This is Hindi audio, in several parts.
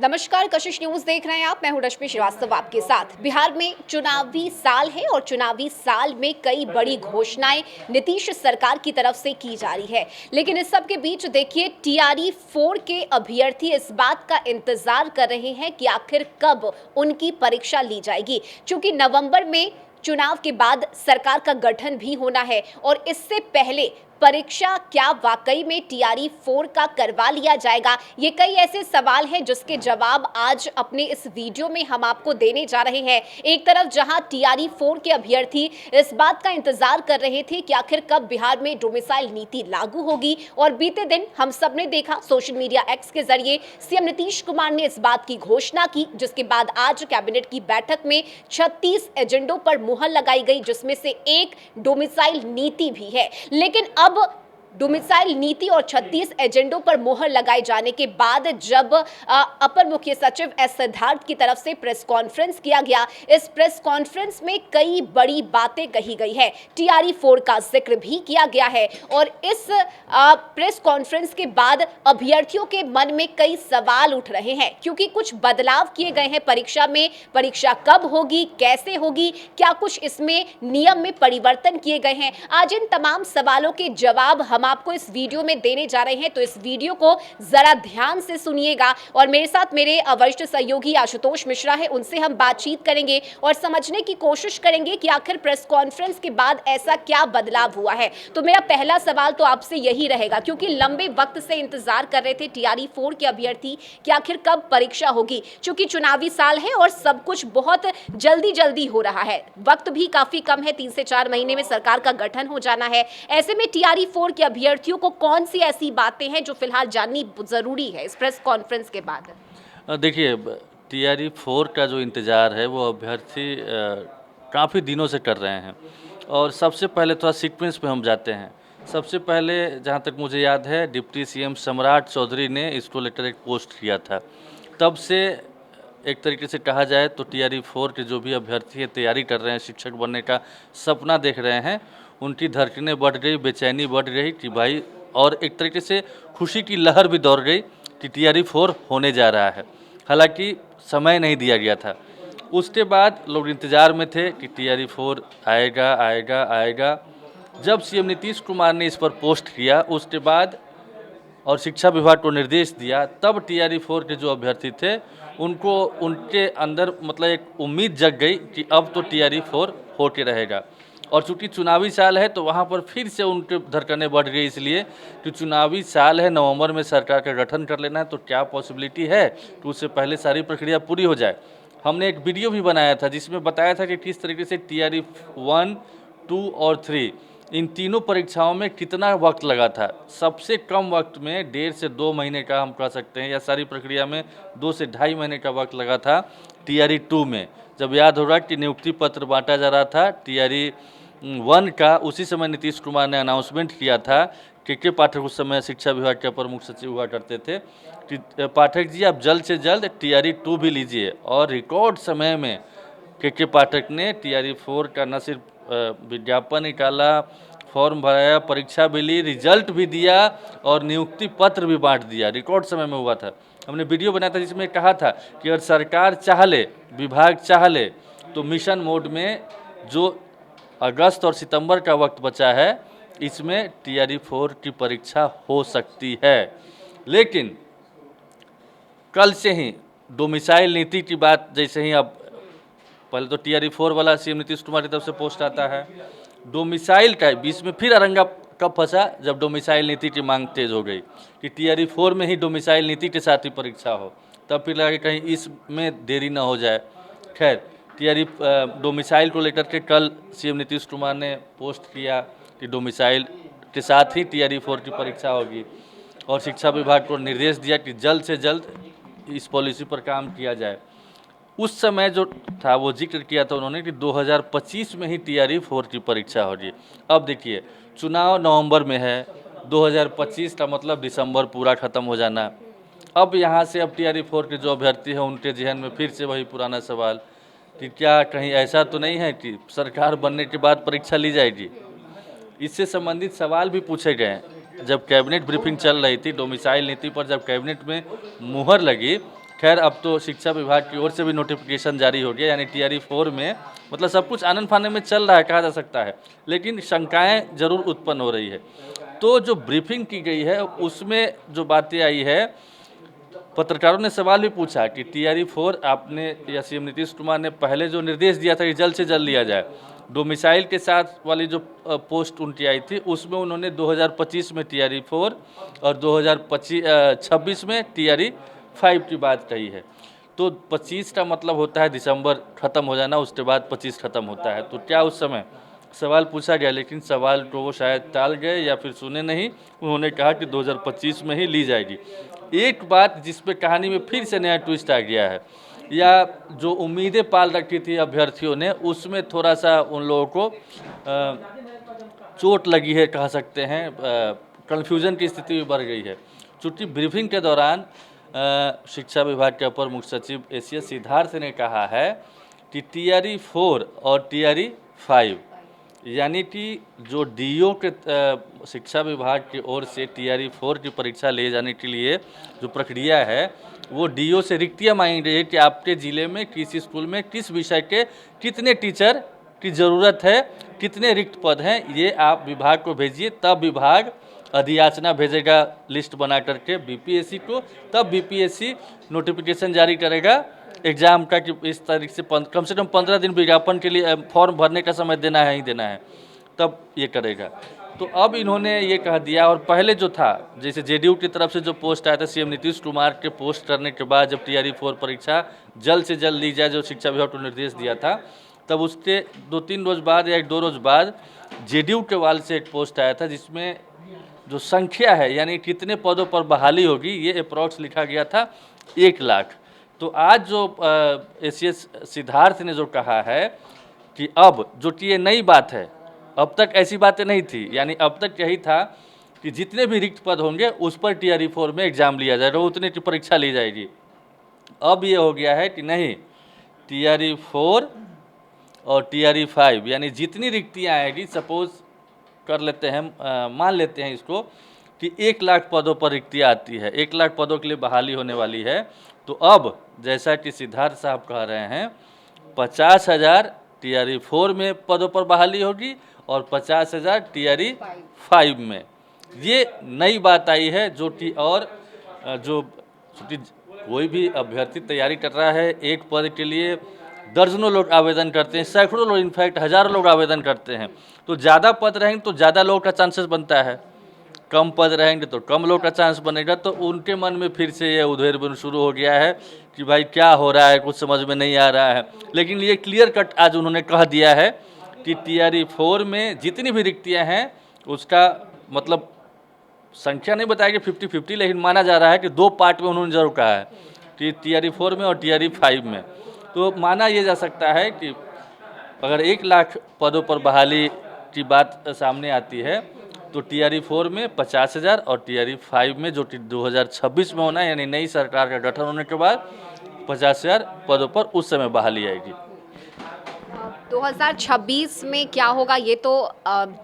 नमस्कार, कशिश न्यूज देख रहे हैं आप। मैं हूं रश्मि श्रीवास्तव आपके साथ। बिहार में चुनावी साल है और चुनावी साल में कई बड़ी घोषणाएं नीतीश सरकार की तरफ से की जा रही है। लेकिन इस सब के बीच देखिए, टीआरई 4 के अभ्यर्थी इस बात का इंतजार कर रहे हैं कि आखिर कब उनकी परीक्षा ली जाएगी, क्योंकि नवंबर में चुनाव के बाद सरकार का गठन भी होना है और इससे पहले परीक्षा क्या वाकई में टीआरई 4 का करवा लिया जाएगा। ये कई ऐसे सवाल हैं जिसके जवाब आज अपने इस वीडियो में हम आपको देने जा रहे हैं। एक तरफ जहां टीआरई 4 के अभ्यर्थी इस बात का इंतजार कर रहे थे कि आखिर कब बिहार में डोमिसाइल नीति लागू होगी, और बीते दिन हम सब ने देखा सोशल मीडिया एक्स के जरिए सीएम नीतीश कुमार ने इस बात की घोषणा की, जिसके बाद आज कैबिनेट की बैठक में 36 एजेंडों पर मुहर लगाई गई, जिसमें से एक डोमिसाइल नीति भी है। लेकिन अब डोमिसाइल नीति और 36 एजेंडों पर मोहर लगाए जाने के बाद जब अपर मुख्य सचिव एस सिद्धार्थ की तरफ से प्रेस कॉन्फ्रेंस किया गया, इस प्रेस कॉन्फ्रेंस में कई बड़ी बातें कही गई है। टीआरई 4 का जिक्र भी किया गया है और इस प्रेस कॉन्फ्रेंस के बाद अभ्यर्थियों के मन में कई सवाल उठ रहे हैं, क्योंकि कुछ बदलाव किए गए हैं परीक्षा में। परीक्षा कब होगी, कैसे होगी, क्या कुछ इसमें नियम में परिवर्तन किए गए हैं। आज इन तमाम सवालों के जवाब हम आपको इस वीडियो में देने जा रहे हैं, तो इस वीडियो को जरा ध्यान से सुनिएगा। और मेरे साथ मेरे वरिष्ठ सहयोगी आशुतोष मिश्रा है, उनसे हम बातचीत करेंगे और समझने की कोशिश करेंगे कि आखिर प्रेस कॉन्फ्रेंस के बाद ऐसा क्या बदलाव हुआ है। तो मेरा पहला सवाल तो आपसे यही रहेगा, क्योंकि लंबे वक्त से इंतजार कर रहे थे टीआरई 4 के अभ्यर्थी कि आखिर कब परीक्षा होगी, क्योंकि चुनावी साल है और सब कुछ बहुत जल्दी जल्दी हो रहा है। वक्त भी काफी कम है, 3 से 4 महीने में सरकार का गठन हो जाना है। ऐसे में टीआरई 4 के अभ्यर्थियों को कौन सी ऐसी बातें हैं जो फिलहाल जाननी जरूरी है इस प्रेस कॉन्फ्रेंस के बाद? देखिए, टीआरई 4 का जो इंतज़ार है वो अभ्यर्थी काफ़ी दिनों से कर रहे हैं। और सबसे पहले थोड़ा सीक्वेंस पे हम जाते हैं। सबसे पहले जहाँ तक मुझे याद है, डिप्टी सीएम सम्राट चौधरी ने इसको लेटर एक पोस्ट किया था। तब से एक तरीके से कहा जाए तो टीआरई 4 के जो भी अभ्यर्थी है, तैयारी कर रहे हैं, शिक्षक बनने का सपना देख रहे हैं, उनकी धड़कनें बढ़ गई, बेचैनी बढ़ गई कि भाई, और एक तरीके से खुशी की लहर भी दौड़ गई कि टीआरई 4 होने जा रहा है। हालांकि समय नहीं दिया गया था। उसके बाद लोग इंतज़ार में थे कि टीआरई 4 आएगा आएगा आएगा। जब सीएम नीतीश कुमार ने इस पर पोस्ट किया, उसके बाद और शिक्षा विभाग को निर्देश दिया, तब टीआरई 4 के जो अभ्यर्थी थे उनको उनके अंदर मतलब एक उम्मीद जग गई कि अब तो टीआरई 4 होके रहेगा। और चूँकि चुनावी साल है तो वहाँ पर फिर से उनके धड़कनें बढ़ गई, इसलिए कि चुनावी साल है, नवंबर में सरकार का गठन कर लेना है, तो क्या पॉसिबिलिटी है कि उससे पहले सारी प्रक्रिया पूरी हो जाए। हमने एक वीडियो भी बनाया था जिसमें बताया था कि किस तरीके से टीआरई 1, 2 और 3 इन तीनों परीक्षाओं में कितना वक्त लगा था। सबसे कम वक्त में 1.5 से 2 महीने का हम कह सकते हैं, या सारी प्रक्रिया में 2 से ढाई महीने का वक्त लगा था टीआरई 2 में। जब याद होगा कि नियुक्ति पत्र बांटा जा रहा था टीआरई 1 का, उसी समय नीतीश कुमार ने अनाउंसमेंट किया था। के पाठक उस समय शिक्षा विभाग के अपर मुख्य सचिव हुआ करते थे कि पाठक जी, आप जल्द से जल्द टीआरई 2 भी लीजिए। और रिकॉर्ड समय में के पाठक ने टीआरई 4 का न सिर्फ विज्ञापन निकाला, फॉर्म भराया, परीक्षा भी ली, रिजल्ट भी दिया और नियुक्ति पत्र भी बांट दिया। रिकॉर्ड समय में हुआ था। हमने वीडियो बनाया था जिसमें कहा था कि अगर सरकार चाह ले, विभाग चाह ले, तो मिशन मोड में जो अगस्त और सितंबर का वक्त बचा है, इसमें टीआरई 4 की परीक्षा हो सकती है। लेकिन कल से ही डोमिसाइल नीति की बात, जैसे ही अब पहले तो टीआरई 4 वाला सीएम नीतीश कुमार की तरफ से पोस्ट आता है, डोमिसाइल का बीच में फिर अरंगा कब फंसा, जब डोमिसाइल नीति की मांग तेज हो गई कि टीआरई 4 में ही डोमिसाइल नीति के साथ ही परीक्षा हो। तब फिर लगा कि कहीं इसमें देरी ना हो जाए। खैर, टीआरई डोमिसाइल को लेकर के कल सीएम नीतीश कुमार ने पोस्ट किया कि डोमिसाइल के साथ ही टीआरई 4 की परीक्षा होगी, और शिक्षा विभाग को निर्देश दिया कि जल्द से जल्द इस पॉलिसी पर काम किया जाए। उस समय जो था वो जिक्र किया था उन्होंने कि 2025 में ही टीआरई 4 की परीक्षा होगी। अब देखिए, चुनाव नवंबर में है, 2025 का मतलब दिसंबर पूरा ख़त्म हो जाना। अब यहाँ से अब टीआरई 4 के जो अभ्यर्थी हैं उनके जहन में फिर से वही पुराना सवाल कि क्या कहीं ऐसा तो नहीं है कि सरकार बनने के बाद परीक्षा ली जाएगी। इससे संबंधित सवाल भी पूछे गए हैं। जब कैबिनेट ब्रीफिंग चल रही थी, डोमिसाइल नीति पर जब कैबिनेट में मुहर लगी, खैर अब तो शिक्षा विभाग की ओर से भी नोटिफिकेशन जारी हो गया, यानी टीआरई 4 में मतलब सब कुछ आनन फानन में चल रहा है कहा जा सकता है, लेकिन शंकाएं जरूर उत्पन्न हो रही है। तो जो ब्रीफिंग की गई है उसमें जो बातें आई है, पत्रकारों ने सवाल भी पूछा कि टीआरई 4 आपने या सीएम नीतीश कुमार ने पहले जो निर्देश दिया था कि जल्द से जल्द लिया जाए, डोमिसाइल के साथ वाली जो पोस्ट उनकी आई थी उसमें उन्होंने 2025 में टीआरई 4 और 2026 में टीआरई 5 की बात कही है। तो 25 का मतलब होता है दिसंबर खत्म हो जाना, उसके बाद 25 खत्म होता है। तो क्या उस समय सवाल पूछा गया, लेकिन सवाल को वो शायद टाल गए या फिर सुने नहीं। उन्होंने कहा कि 2025 में ही ली जाएगी। एक बात जिस पे कहानी में फिर से नया ट्विस्ट आ गया है, या जो उम्मीदें पाल रखी थी अभ्यर्थियों ने, उसमें थोड़ा सा उन लोगों को चोट लगी है कह सकते हैं, कन्फ्यूज़न की स्थिति भी बढ़ गई है। चूँकि ब्रीफिंग के दौरान शिक्षा विभाग के अपर मुख्य सचिव एसीएस सिद्धार्थ ने कहा है कि टीआरई 4 और टीआरई 5 यानी कि जो डीओ के शिक्षा विभाग की ओर से टीआरई 4 की परीक्षा ले जाने के लिए जो प्रक्रिया है, वो डीओ से रिक्तियाँ मांगी गई है कि आपके ज़िले में किस स्कूल में किस विषय के कितने टीचर की ज़रूरत है, कितने रिक्त पद हैं, ये आप विभाग को भेजिए। तब विभाग अधियाचना भेजेगा लिस्ट बना करके बीपीएससी को, तब बीपीएससी नोटिफिकेशन जारी करेगा एग्ज़ाम का कि इस तारीख से कम 15 दिन विज्ञापन के लिए फॉर्म भरने का समय देना है ही देना है, तब ये करेगा। तो अब इन्होंने ये कह दिया, और पहले जो था जैसे जेडीयू की तरफ से जो पोस्ट आया था सीएम नीतीश कुमार के पोस्ट करने के बाद, जब टीआरई 4 परीक्षा जल्द से जल्द ली जाए जो शिक्षा विभाग को निर्देश दिया था, तब उसके 2-3 रोज़ बाद या 1-2 रोज़ बाद जेडीयू के वाल से एक पोस्ट आया था जिसमें जो संख्या है यानी कितने पदों पर बहाली होगी, ये अप्रॉक्स लिखा गया था 1 लाख। तो आज जो एसीएस सिद्धार्थ ने जो कहा है कि अब जो कि ये नई बात है, अब तक ऐसी बातें नहीं थी, यानी अब तक यही था कि जितने भी रिक्त पद होंगे उस पर टीआरई 4 में एग्ज़ाम लिया जाएगा, उतने की परीक्षा ली जाएगी। अब ये हो गया है कि नहीं, टीआरई 4 और टीआरई 5 यानी जितनी रिक्तियाँ आएगी, सपोज कर लेते हैं, मान लेते हैं इसको कि 1 लाख पदों पर रिक्तियाँ आती है, 1 लाख पदों के लिए बहाली होने वाली है। तो अब जैसा कि सिद्धार्थ साहब कह रहे हैं, 50,000 टीआरई 4 में पदों पर बहाली होगी और 50,000 टीआरई 5 में। ये नई बात आई है जो कि, और जो कोई भी अभ्यर्थी तैयारी कर रहा है, एक पद के लिए दर्जनों लोग आवेदन करते हैं, सैकड़ों लोग, इनफैक्ट हज़ारों लोग आवेदन करते हैं। तो ज़्यादा पद रहेंगे तो ज़्यादा लोग का चांसेस बनता है, कम पद रहेंगे तो कम लोग का चांस बनेगा। तो उनके मन में फिर से ये उधेड़-बुन शुरू हो गया है कि भाई क्या हो रहा है, कुछ समझ में नहीं आ रहा है। लेकिन ये क्लियर कट आज उन्होंने कह दिया है कि टीआरई 4 में जितनी भी रिक्तियाँ हैं उसका मतलब संख्या नहीं बताया कि 50-50, लेकिन माना जा रहा है कि 2 पार्ट में उन्होंने जरूर कहा है कि टीआरई 4 में और टीआरई 5 में। तो माना ये जा सकता है कि अगर 1 लाख पदों पर बहाली की बात सामने आती है तो टीआरई 4 में 50,000 और टीआरई 5 में जो कि 2026 में होना है, यानी नई सरकार का गठन होने के बाद 50,000 पदों पर उस समय बहाली आएगी। 2026 में क्या होगा ये तो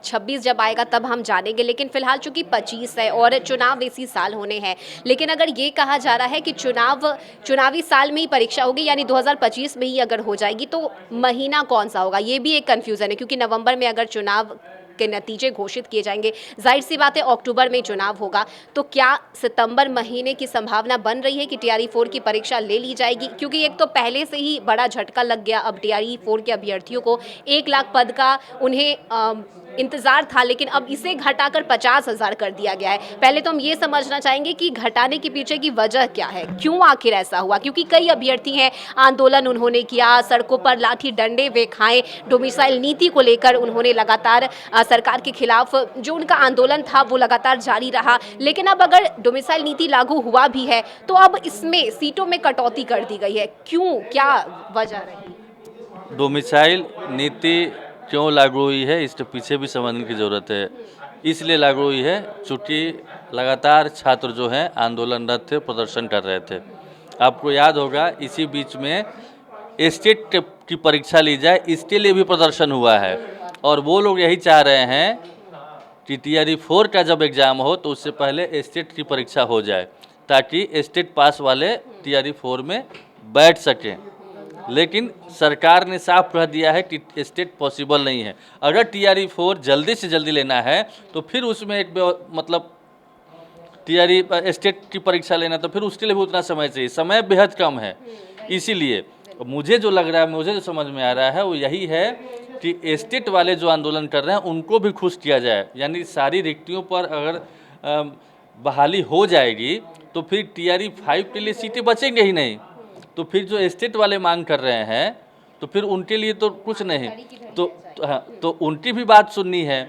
26 जब आएगा तब हम जानेंगे, लेकिन फिलहाल चूंकि 25 है और चुनाव इसी साल होने हैं, लेकिन अगर ये कहा जा रहा है कि चुनावी साल में ही परीक्षा होगी, यानी 2025 में ही अगर हो जाएगी, तो महीना कौन सा होगा ये भी एक कन्फ्यूज़न है, क्योंकि नवंबर में अगर चुनाव के नतीजे घोषित किए जाएंगे, जाहिर सी बात है अक्टूबर में चुनाव होगा, तो क्या सितंबर महीने की संभावना बन रही है कि टीआरई 4 की परीक्षा ले ली जाएगी? क्योंकि एक तो पहले से ही बड़ा झटका लग गया, अब टीआरई 4 के अभ्यर्थियों को 1 लाख पद का उन्हें इंतजार था, लेकिन अब इसे घटाकर 50,000 कर दिया गया है। पहले तो हम ये समझना चाहेंगे कि घटाने के पीछे की वजह क्या है, क्यों आखिर ऐसा हुआ? क्योंकि कई अभ्यर्थी हैं, आंदोलन उन्होंने किया, सड़कों पर लाठी डंडे वे खाए, डोमिसाइल नीति को लेकर उन्होंने लगातार सरकार के खिलाफ जो उनका आंदोलन था वो लगातार जारी रहा। लेकिन अब अगर डोमिसाइल नीति लागू हुआ भी है तो अब इसमें सीटों में कटौती कर दी गई है, क्यों, क्या वजह रही? डोमिसाइल नीति क्यों लागू हुई है, इसके पीछे भी समझने की ज़रूरत है। इसलिए लागू हुई है चूँकि लगातार छात्र जो हैं आंदोलनरत थे, प्रदर्शन कर रहे थे। आपको याद होगा इसी बीच में स्टेट की परीक्षा ली जाए, इसके लिए भी प्रदर्शन हुआ है, और वो लोग यही चाह रहे हैं कि टीआरई 4 का जब एग्ज़ाम हो तो उससे पहले स्टेट की परीक्षा हो जाए, ताकि स्टेट पास वाले टीआरई 4 में बैठ सकें। लेकिन सरकार ने साफ कह दिया है कि स्टेट पॉसिबल नहीं है। अगर टीआरई 4 जल्दी से जल्दी लेना है तो फिर उसमें एक मतलब टीआरई स्टेट की परीक्षा लेना, तो फिर उसके लिए भी उतना समय चाहिए, समय बेहद कम है। इसीलिए मुझे जो लग रहा है, मुझे जो समझ में आ रहा है वो यही है कि स्टेट वाले जो आंदोलन कर रहे हैं उनको भी खुश किया जाए। यानी सारी रिक्तियों पर अगर बहाली हो जाएगी तो फिर टीआरई 5 के लिए सीटें बचेंगे ही नहीं। तो फिर जो स्टेट वाले मांग कर रहे हैं तो फिर उनके लिए तो कुछ नहीं, तो उनकी भी बात सुननी है।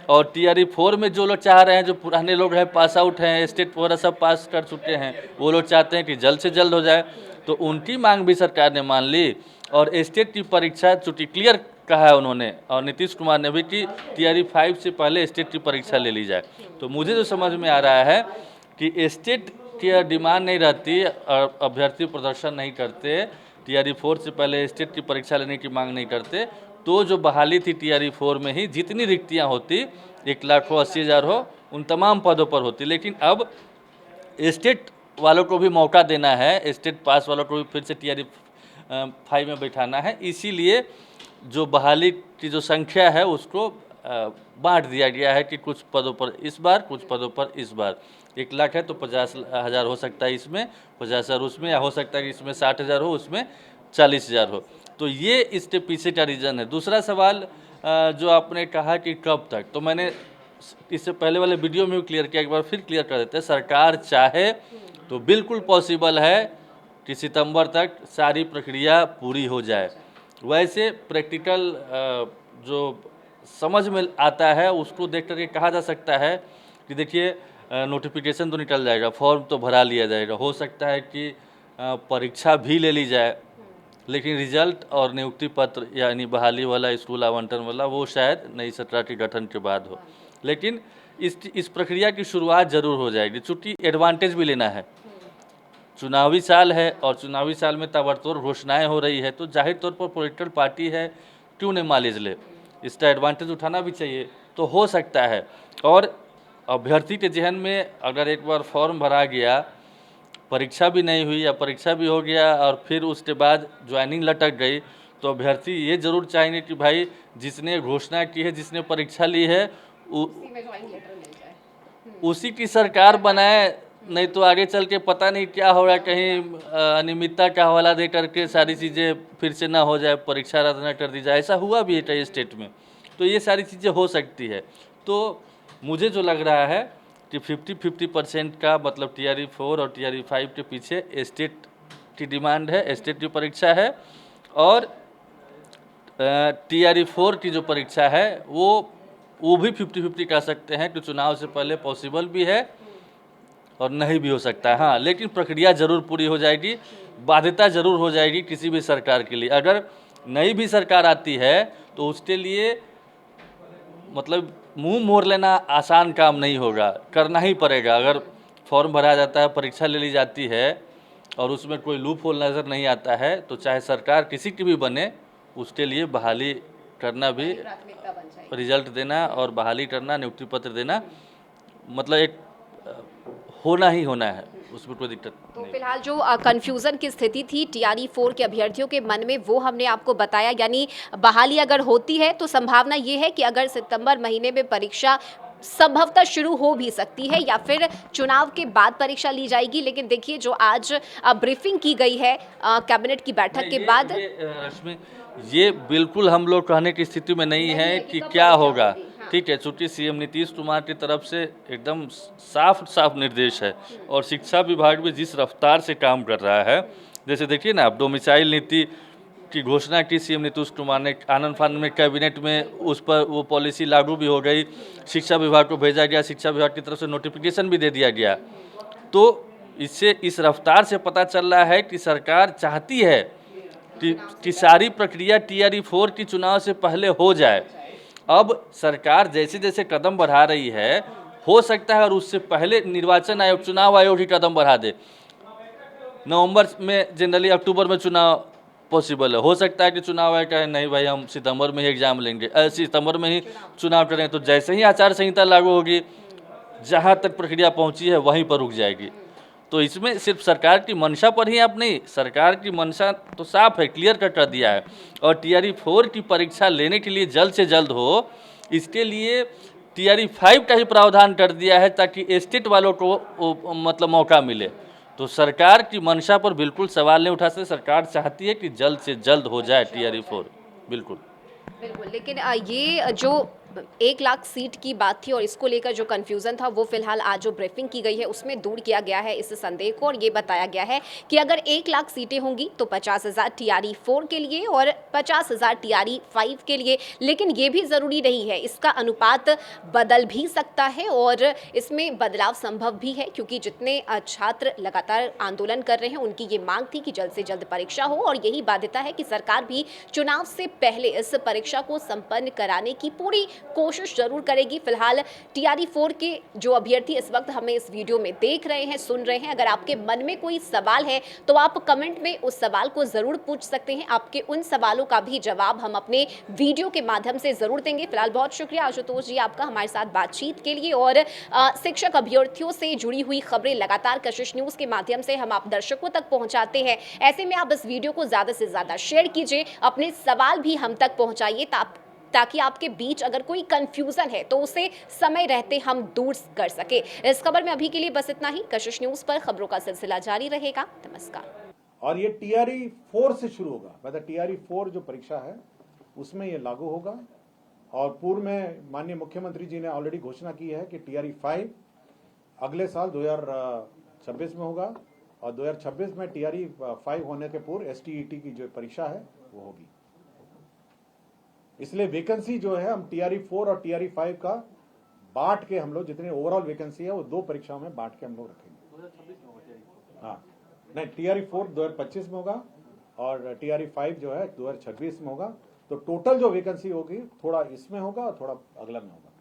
और टीआरई 4 में जो लोग चाह रहे हैं, जो पुराने लोग हैं, पास आउट हैं, स्टेट वगैरह सब पास कर चुके हैं, वो लोग चाहते हैं कि जल्द से जल्द हो जाए। तो उनकी मांग भी सरकार ने मान ली और स्टेट की परीक्षा चूँकि क्लियर कहा है उन्होंने, और नीतीश कुमार ने भी कि टीआरई 5 से पहले स्टेट की परीक्षा ले ली जाए। तो मुझे जो समझ में आ रहा है कि स्टेट की डिमांड नहीं रहती और अभ्यर्थी प्रदर्शन नहीं करते, टीआरई 4 से पहले स्टेट की परीक्षा लेने की मांग नहीं करते, तो जो बहाली थी टीआरई 4 में ही जितनी रिक्तियां होती, 1 लाख हो, 80,000 हो, उन तमाम पदों पर होती। लेकिन अब स्टेट वालों को भी मौका देना है, स्टेट पास वालों को भी फिर से टीआरई 5 में बैठाना है। इसीलिए जो बहाली की जो संख्या है उसको बांट दिया गया है कि कुछ पदों पर इस बार, कुछ पदों पर इस बार। 1 लाख है तो 50,000 हो सकता है इसमें, 50,000 उसमें, या हो सकता है कि इसमें 60,000 हो, उसमें 40,000 हो। तो ये इसके पीछे का रीज़न है। दूसरा सवाल जो आपने कहा कि कब तक, तो मैंने इससे पहले वाले वीडियो में भी क्लियर किया, एक बार फिर क्लियर कर देते हैं। सरकार चाहे तो बिल्कुल पॉसिबल है कि सितंबर तक सारी प्रक्रिया पूरी हो जाए। वैसे प्रैक्टिकल जो समझ में आता है उसको देख कर के कहा जा सकता है कि देखिए नोटिफिकेशन तो निकल जाएगा, फॉर्म तो भरा लिया जाएगा, हो सकता है कि परीक्षा भी ले ली जाए, लेकिन रिजल्ट और नियुक्ति पत्र यानी बहाली वाला, स्कूल आवंटन वाला, वो शायद नई सरकार के गठन के बाद हो। लेकिन इस प्रक्रिया की शुरुआत जरूर हो जाएगी, चूँकि एडवांटेज भी लेना है। चुनावी साल है और चुनावी साल में ताबड़तोड़ घोषणाएं हो रही है, तो जाहिर तौर पर पॉलिटिकल पार्टी है, क्यों नहीं माइलेज ले, इसका एडवांटेज उठाना भी चाहिए। तो हो सकता है, और अभ्यर्थी के जहन में अगर एक बार फॉर्म भरा गया, परीक्षा भी नहीं हुई या परीक्षा भी हो गया और फिर उसके बाद ज्वाइनिंग लटक गई, तो अभ्यर्थी ये जरूर चाहेंगे कि भाई जिसने घोषणा की है, जिसने परीक्षा ली है, उसी की सरकार बनाए, नहीं तो आगे चल के पता नहीं क्या होगा, कहीं अनियमितता का हवाला दे करके सारी चीज़ें फिर से ना हो जाए, परीक्षा रद्द न कर दी जाए। ऐसा हुआ भी है कई स्टेट में, तो ये सारी चीज़ें हो सकती है। तो मुझे जो लग रहा है कि 50-50% का मतलब टीआरई 4 और टीआरई 5 के पीछे स्टेट की डिमांड है, स्टेट की परीक्षा है। और टीआरई 4 की जो परीक्षा है वो भी 50-50 कह सकते हैं कि चुनाव से पहले पॉसिबल भी है और नहीं भी हो सकता है। हाँ, लेकिन प्रक्रिया ज़रूर पूरी हो जाएगी, बाध्यता ज़रूर हो जाएगी किसी भी सरकार के लिए। अगर नई भी सरकार आती है तो उसके लिए मतलब मुंह मोड़ लेना आसान काम नहीं होगा, करना ही पड़ेगा। अगर फॉर्म भरा जाता है, परीक्षा ले ली जाती है और उसमें कोई लूप होल नज़र नहीं आता है, तो चाहे सरकार किसी की भी बने, उसके लिए बहाली करना भी, रिजल्ट देना और बहाली करना, नियुक्ति पत्र देना, मतलब एक होना ही होना है, उसमें कोई दिक्कत तो नहीं। फिलहाल जो कंफ्यूजन की स्थिति थी टीआरई 4 के अभ्यर्थियों के मन में, वो हमने आपको बताया। यानी बहाली अगर होती है तो संभावना ये है कि अगर सितंबर महीने में परीक्षा संभवतः शुरू हो भी सकती है या फिर चुनाव के बाद परीक्षा ली जाएगी। लेकिन देखिए जो आज ब्रीफिंग की गई है कैबिनेट की बैठक के बाद, रश्मि, ये बिल्कुल हम लोग कहने की स्थिति में नहीं है कि क्या होगा। ठीक है, चूँकि सीएम नीतीश कुमार की तरफ से एकदम साफ साफ निर्देश है और शिक्षा विभाग भी जिस रफ्तार से काम कर रहा है, जैसे देखिए ना, अब डोमिसाइल नीति की घोषणा की सीएम नीतीश कुमार ने, आनंद फानंद में कैबिनेट में उस पर वो पॉलिसी लागू भी हो गई, शिक्षा विभाग को भेजा गया, शिक्षा विभाग की तरफ से नोटिफिकेशन भी दे दिया गया। तो इससे इस रफ्तार से पता चल रहा है कि सरकार चाहती है कि सारी प्रक्रिया टीआरई 4 की चुनाव से पहले हो जाए। अब सरकार जैसे जैसे कदम बढ़ा रही है, हो सकता है और उससे पहले निर्वाचन आयोग, चुनाव आयोग ही कदम बढ़ा दे। नवंबर में जनरली, अक्टूबर में चुनाव पॉसिबल है, हो सकता है कि चुनाव आयोग कहे नहीं भाई हम सितंबर में ही एग्जाम लेंगे, सितंबर में ही चुनाव करें। तो जैसे ही आचार संहिता लागू होगी, जहाँ तक प्रक्रिया पहुँची है वहीं पर रुक जाएगी। तो इसमें सिर्फ सरकार की मंशा पर ही आप नहीं, सरकार की मंशा तो साफ है, क्लियर कट कर दिया है। और टीआरई 4 की परीक्षा लेने के लिए जल्द से जल्द हो, इसके लिए टीआरई 5 का ही प्रावधान कर दिया है ताकि स्टेट वालों को मतलब मौका मिले। तो सरकार की मंशा पर बिल्कुल सवाल नहीं उठा सकते। सरकार चाहती है कि जल्द से जल्द हो जाए टीआरई 4, बिल्कुल। बिल्कुल, लेकिन ये जो 1 लाख सीट की बात थी और इसको लेकर जो कन्फ्यूज़न था वो फिलहाल आज जो ब्रीफिंग की गई है उसमें दूर किया गया है इस संदेह को, और ये बताया गया है कि अगर 1 लाख सीटें होंगी तो 50,000 टीआरई 4 के लिए और 50,000 टीआरई 5 के लिए। लेकिन ये भी ज़रूरी नहीं है, इसका अनुपात बदल भी सकता है और इसमें बदलाव संभव भी है, क्योंकि जितने छात्र लगातार आंदोलन कर रहे हैं उनकी ये मांग थी कि जल्द से जल्द परीक्षा हो, और यही बाध्यता है कि सरकार भी चुनाव से पहले इस परीक्षा को संपन्न कराने की पूरी कोशिश जरूर करेगी। फिलहाल टीआरई 4 के जो अभ्यर्थी इस वक्त हमें इस वीडियो में देख रहे हैं, सुन रहे हैं, अगर आपके मन में कोई सवाल है तो आप कमेंट में उस सवाल को जरूर पूछ सकते हैं। आपके उन सवालों का भी जवाब हम अपने वीडियो के माध्यम से जरूर देंगे। फिलहाल बहुत शुक्रिया आशुतोष जी आपका हमारे साथ बातचीत के लिए, और शिक्षक अभ्यर्थियों से जुड़ी हुई खबरें लगातार कशिश न्यूज के माध्यम से हम आप दर्शकों तक पहुंचाते हैं। ऐसे में आप इस वीडियो को ज्यादा से ज्यादा शेयर कीजिए, अपने सवाल भी हम तक पहुंचाइए ताकि आपके बीच अगर कोई कंफ्यूजन है तो उसे समय रहते हम दूर कर सके। इस खबर में अभी के लिए बस इतना ही। कशिश न्यूज पर खबरों का सिलसिला जारी रहेगा। नमस्कार। और ये टीआरई 4 से शुरू होगा, मतलब टीआरई 4 जो परीक्षा है उसमें ये लागू होगा। और पूर्व में माननीय मुख्यमंत्री जी ने ऑलरेडी घोषणा की है कि टीआरई 5 अगले साल 2026 में होगा, और 2026 में टीआरई 5 होने के पूर्व एसटीईटी की जो परीक्षा है वो होगी। इसलिए वैकेंसी जो है हम टीआरई 4 और टीआरई 5 का बांट के हम लोग जितने ओवरऑल वैकेंसी है वो 2 परीक्षाओं में बांट के हम लोग रखेंगे। 2026 में होगा? हाँ, नहीं, टीआरई 4 2025 में होगा और टीआरई 5 जो है 2026 में होगा। तो टोटल जो वैकेंसी होगी थोड़ा इसमें होगा और थोड़ा अगला में होगा।